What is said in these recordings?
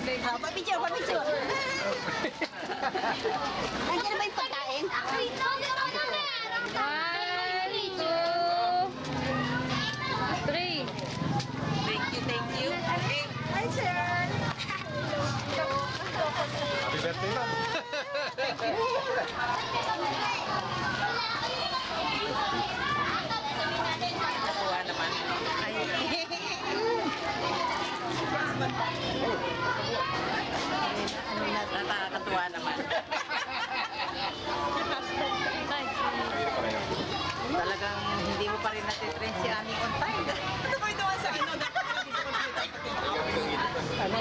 Pa-picture, pa-picture. Nandiyan ba yung pagkain? 1, 2, 3. Thank you. Hi, sir. Happy birthday lang. Natuwa naman. Ay. Nakakatuwa naman. Talagang hindi mo pa rin natitrain si aming on time. Ito ko ito sa ano. Ano,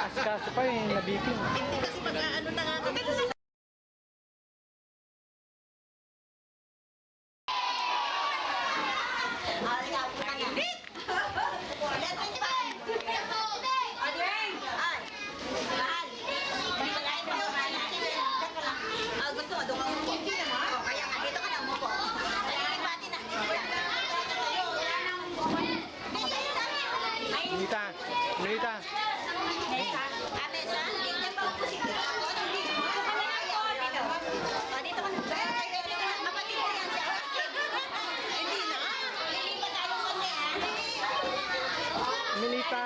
asikaso pa eh, nabipin. Hindi kasi mag-ano na nga kami kasi Melita.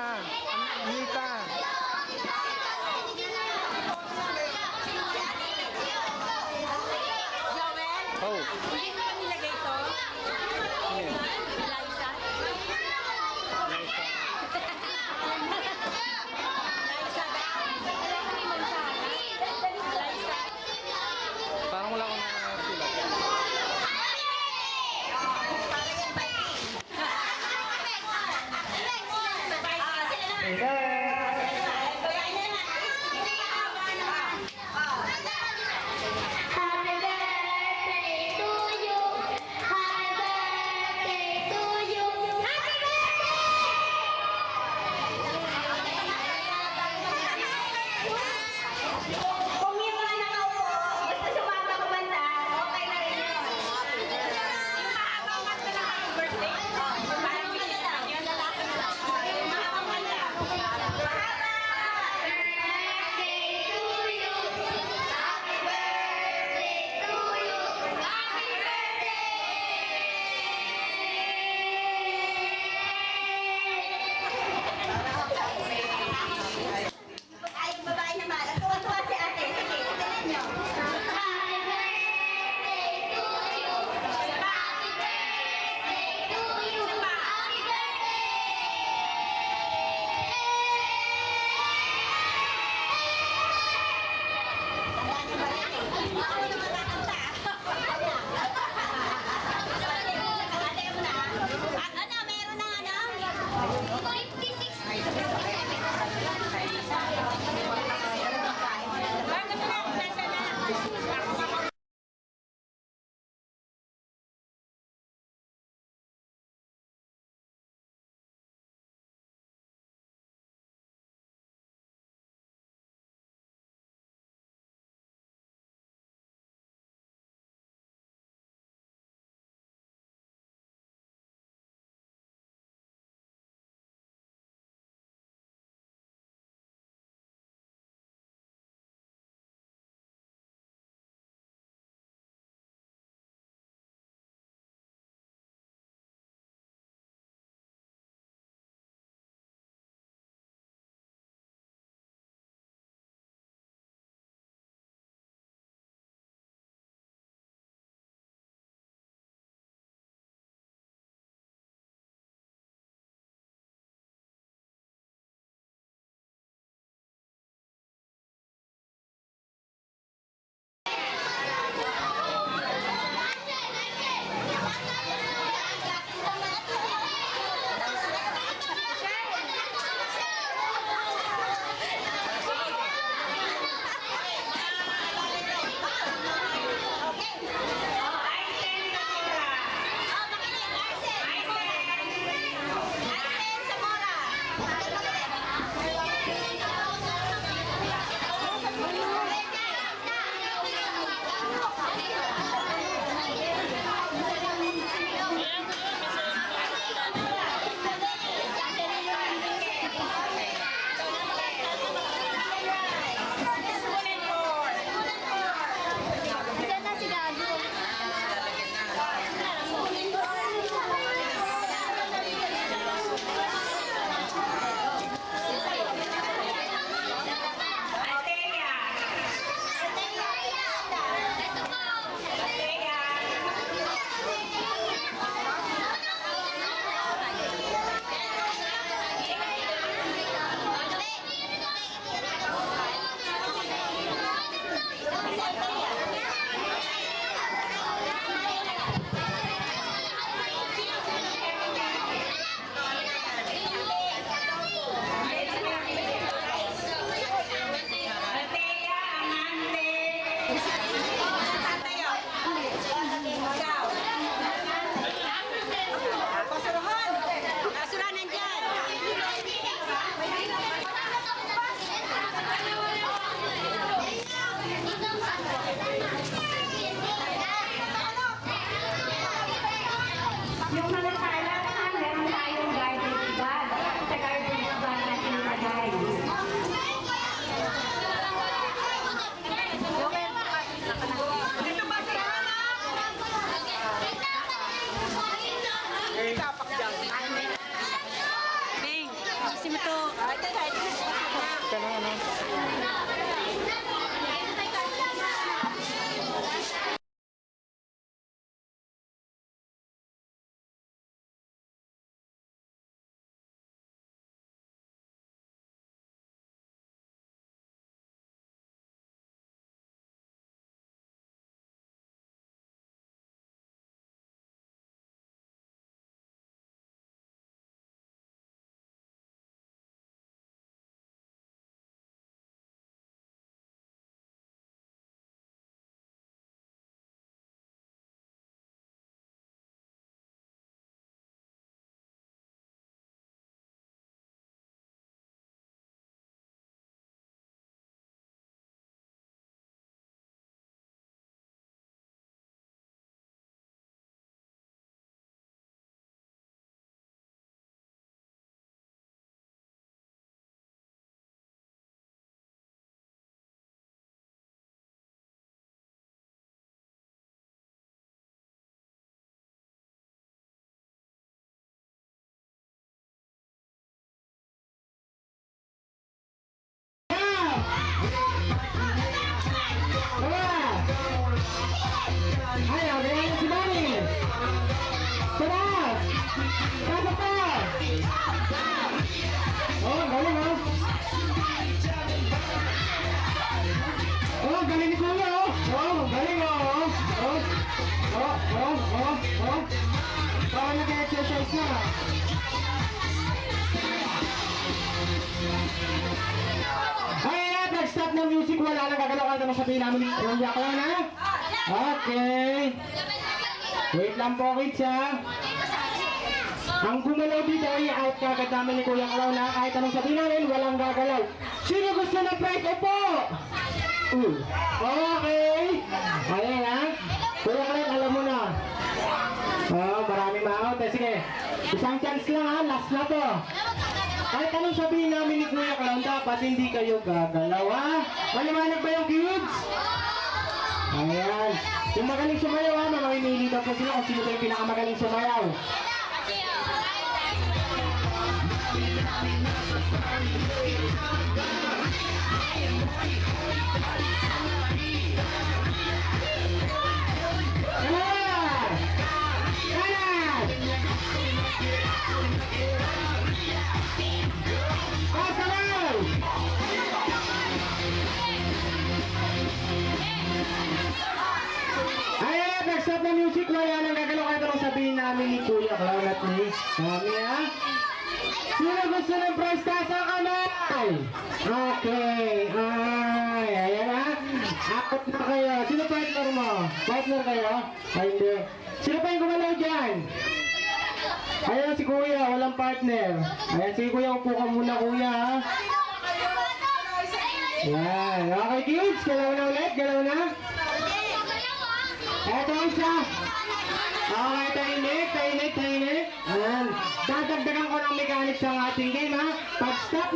Oh. Parang wala akong nakakasulat. kasi mo to. Ka na, ano? Ayaw, ganyan si Mami. Sarap! Kasa pa! Oh, galing oh. Oh, galing ni Kuya oh. Oh, galing oh. Oh, oh, oh, oh, oh. Parang nag-exercise na. Ayan, nag-stop ng music. Wala nang gagalaw. Ano naman sabihin namin ni Kuya ko na? Okay. Wait lang po, kids ha. Ang gumalaw dito ay out kagad namin ni Kuya Clown na kahit anong sabihin namin, walang gagalaw. Sino gusto ng prize? Opo! Okay. Ayan ha. Kuya Clown, alam mo na. Oh, maraming ma-out. Sige. Isang chance lang ha. Last na to. Kahit anong sabihin namin ni Kuya Clown, dapat hindi kayo gagalaw ha. Maliwanag ba yung kids? Ayan. Yung magaling sumayaw ha, mamimili daw po sila kung sino ba yung pinakamagaling sumayaw. Kanan! Kanan! Kasalan! Ayan, nag-stop na music. Wala nang gagalaw kahit anong sabihin namin ni Kuya Clown at ni Mami ha. Sino gusto ng prize? Taas ang kamay! Okay. Ay, ayan ha. Akot na kayo. Sino partner mo? Partner kayo? Ay, hindi. Sino pa yung gumalaw dyan? Ayan si Kuya, walang partner. Ayan, sige Kuya, upo ka muna Kuya ha. Ayan. Okay kids, galaw na ulit. Galaw na. Eto isa. Okay, tahimik. Ayan. Dadagdagan ko ng mechanics ang ating game ha. Pag-stop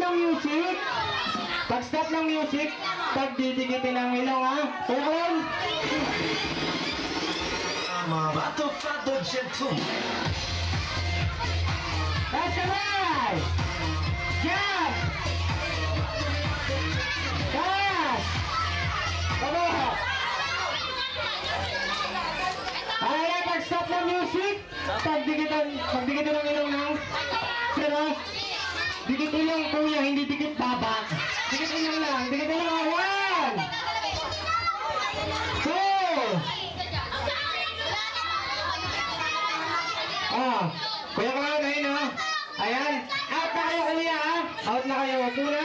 ng music, pagdidikitin ang ilong ha. Kaya Pato gentleman. that's the right! Jump! Pass! Baba! Ayan, pag-stop ng music, pagdikitan ng ilong ng pero, dikit ilong kuya, hindi dikit baba. Dikit ilong lang. One! Two! Kuya ko na yun ha. Ayan, out na kayo kuya ha. Out na kayo, tuna.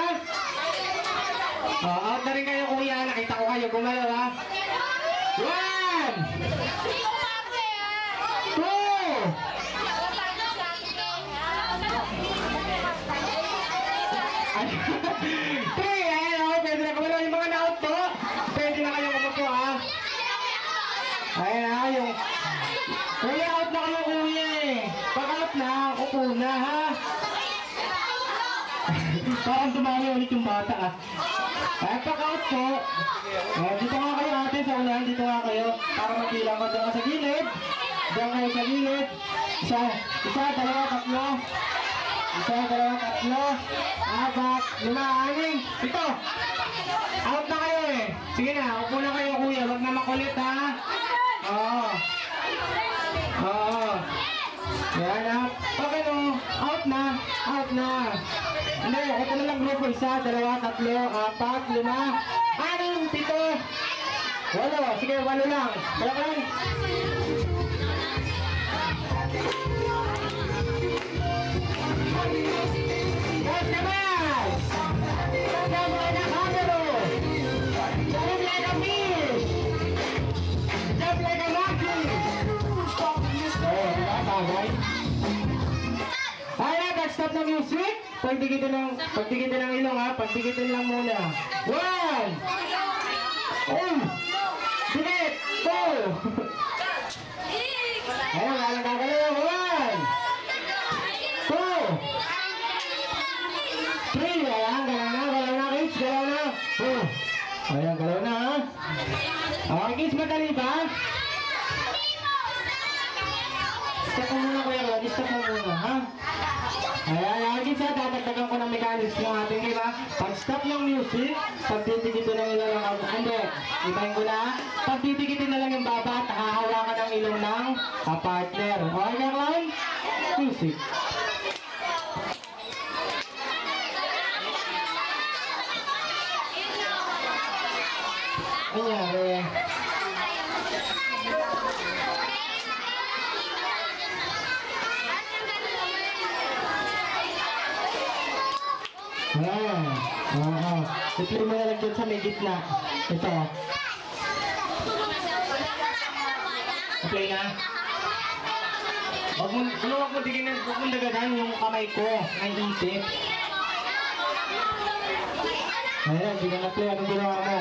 Out na rin kayo kuya, nakita ko kayo gumalaw ha. One! Two! Three! Ayan o, pwede na gumalaw yung mga na-out po. Pwede na kayo kumupo ha. Ayan ha, yung... Kuya, out na kayo kuya eh. Pag-out na, upo na ha. Parang dumami ulit yung bata ah. Ayan, pag-out po. Dito nga kayo ate sa unahan, dito nga kayo. Para magbilang ko dyan ka sa gilid. Dyan kayo sa gilid. Isa, dalawa, tatlo. Isa, dalawa, tatlo, apat, lima, anim, ito. Out na kayo eh. Sige na, upo na kayo kuya. Huwag na makulit ha. Oo. Oo. Yan ha. Okay no. Out na. Out na. Hindi, ito na lang grupo. Isa, dalawa, tatlo, apat, lima, anim, pito. Walo. Sige, walo lang. Wala ka lang. Yes, naman! Jump like a kangaroo! Jump like a fish! Jump like a monkey! Oh, diba, bagay? Alright, stop na music. Pagdikitin ng ilong ha. Pagdikitin lang muna. 1! Oh! Dikit! 2! Ayun, walang gagalaw. 1! 2! 3! Ayan, galaw na kids. Galaw na. Oh! Ayan, galaw na ha. Okay kids, madali ba? Stop mo muna kuya Rod. Stop mo muna ha. Ayan, kids ha. Dadagdagan ko ng mechanics ng ating game ha. Pag stop ng music, pagtitigito ng ilaw ng hindi. Ibahin ko na. Pagtitigitin na lang yung baba at hahawakan ng ilong ng partner. Okay ka clown? Music. Anyari. Oo. I-play mo na lang dyan sa may gitna. Ito. I-play na. Huwag mo dagadan yung kamay ko. Ang isip. Ayan, hindi na na-play. Anong ginawa mo?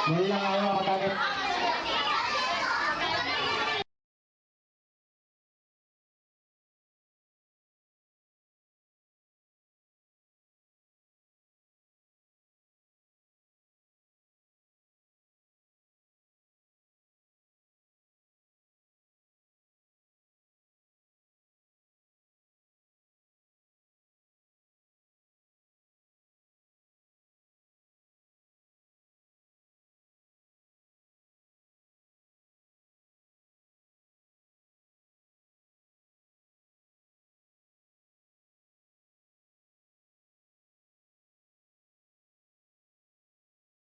Dahil lang ayaw makatakit.